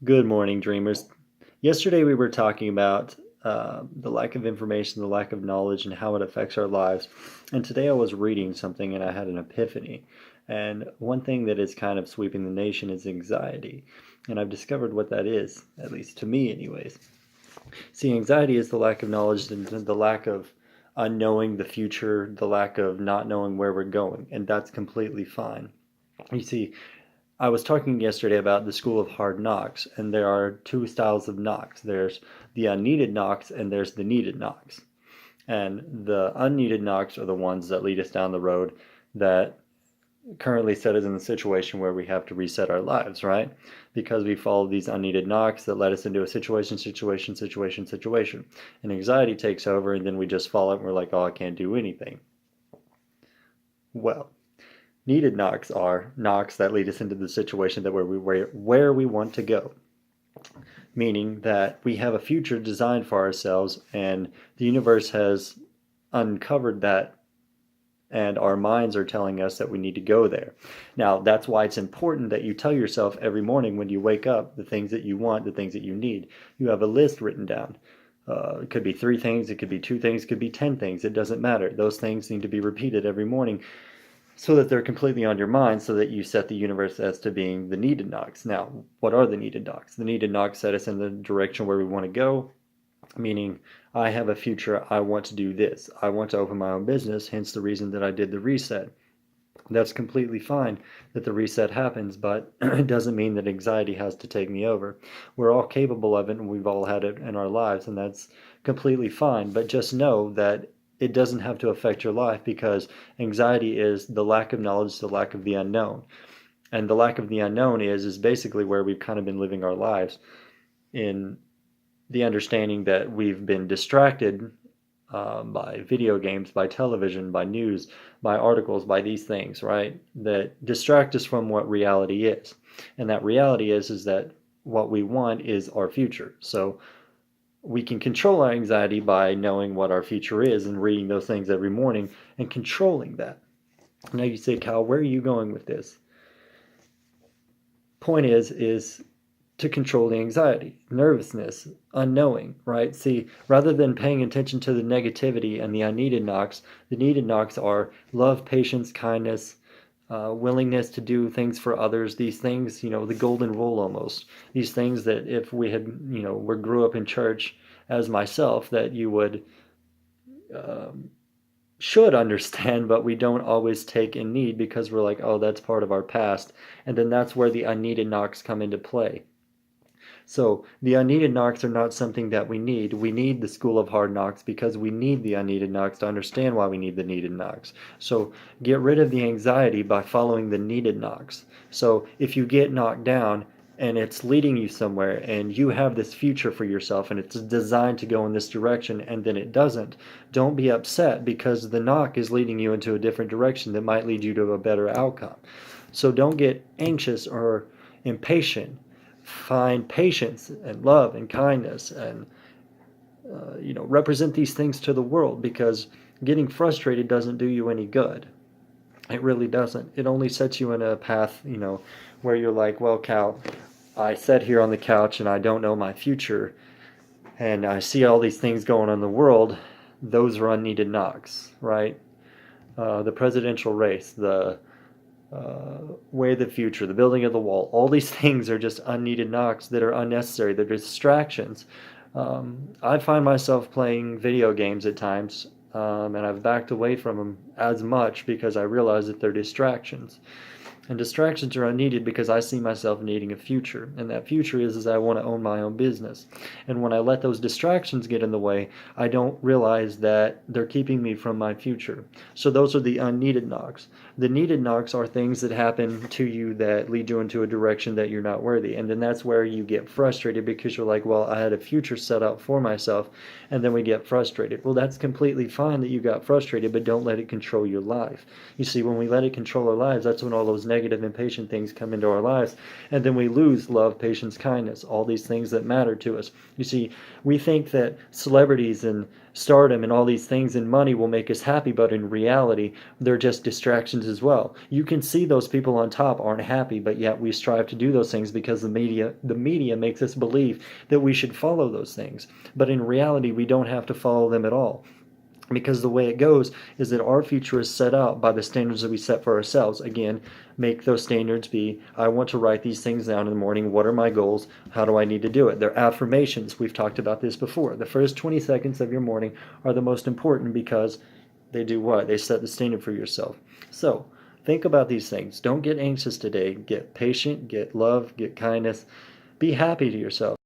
Good morning, dreamers. Yesterday we were talking about the lack of information, the lack of knowledge, and how it affects our lives. And today I was reading something and I had an epiphany. And one thing that is kind of sweeping the nation is anxiety. And I've discovered what that is, at least to me, anyways. See, anxiety is the lack of knowledge and the lack of unknowing the future, the lack of not knowing where we're going. And that's completely fine. You see, I was talking yesterday about the school of hard knocks, and there are two styles of knocks. There's the unneeded knocks and there's the needed knocks. And the unneeded knocks are the ones that lead us down the road that currently set us in the situation where we have to reset our lives, right? Because we followed these unneeded knocks that led us into a situation. And anxiety takes over, and then we just fall out and we're like, oh, I can't do anything. Well, needed knocks are knocks that lead us into the situation that where we want to go, meaning that we have a future designed for ourselves and the universe has uncovered that and our minds are telling us that we need to go there. Now, that's why it's important that you tell yourself every morning when you wake up the things that you want, the things that you need. You have a list written down. It could be 3 things, it could be 2 things, it could be 10 things. It doesn't matter. Those things need to be repeated every morning so that they're completely on your mind, so that you set the universe as to being the needed knocks. Now, what are the needed knocks? The needed knocks set us in the direction where we want to go, meaning I have a future, I want to do this. I want to open my own business, hence the reason that I did the reset. That's completely fine that the reset happens, but it doesn't mean that anxiety has to take me over. We're all capable of it, and we've all had it in our lives, and that's completely fine. But just know that it doesn't have to affect your life, because anxiety is the lack of knowledge, the lack of the unknown. And the lack of the unknown is basically where we've kind of been living our lives, in the understanding that we've been distracted by video games, by television, by news, by articles, by these things, right? That distract us from what reality is. And that reality is that what we want is our future. So we can control our anxiety by knowing what our future is and reading those things every morning and controlling that. Now you say, Cal, where are you going with this? Point is to control the anxiety, nervousness, unknowing, right? See, rather than paying attention to the negativity and the unneeded knocks, the needed knocks are love, patience, kindness, willingness to do things for others. These things, the golden rule almost. These things that if we had, grew up in church as myself, that you would should understand, but we don't always take in need because we're like, oh, that's part of our past. And then that's where the unneeded knocks come into play. So the unneeded knocks are not something that we need. We need the school of hard knocks because we need the unneeded knocks to understand why we need the needed knocks. So get rid of the anxiety by following the needed knocks. So if you get knocked down and it's leading you somewhere and you have this future for yourself and it's designed to go in this direction and then it doesn't, don't be upset because the knock is leading you into a different direction that might lead you to a better outcome. So don't get anxious or impatient. Find patience and love and kindness and represent these things to the world, because getting frustrated doesn't do you any good. It really doesn't. It only sets you in a path, where you're like, well, Cal, I sat here on the couch and I don't know my future and I see all these things going on in the world. Those are unneeded knocks, right? The presidential race, the way of the future, the building of the wall, all these things are just unneeded knocks that are unnecessary. They're distractions. I find myself playing video games at times, and I've backed away from them as much because I realize that they're distractions. And distractions are unneeded because I see myself needing a future. And that future is I want to own my own business. And when I let those distractions get in the way, I don't realize that they're keeping me from my future. So those are the unneeded knocks. The needed knocks are things that happen to you that lead you into a direction that you're not worthy. And then that's where you get frustrated because you're like, well, I had a future set out for myself. And then we get frustrated. Well, that's completely fine that you got frustrated, but don't let it control your life. You see, when we let it control our lives, that's when all those negative, impatient things come into our lives, and then we lose love, patience, kindness, all these things that matter to us. You see, we think that celebrities and stardom and all these things and money will make us happy, but in reality, they're just distractions as well. You can see those people on top aren't happy, but yet we strive to do those things because the media makes us believe that we should follow those things. But in reality, we don't have to follow them at all. Because the way it goes is that our future is set out by the standards that we set for ourselves. Again, make those standards be, I want to write these things down in the morning. What are my goals? How do I need to do it? They're affirmations. We've talked about this before. The first 20 seconds of your morning are the most important because they do what? They set the standard for yourself. So think about these things. Don't get anxious today. Get patient, get love, get kindness. Be happy to yourself.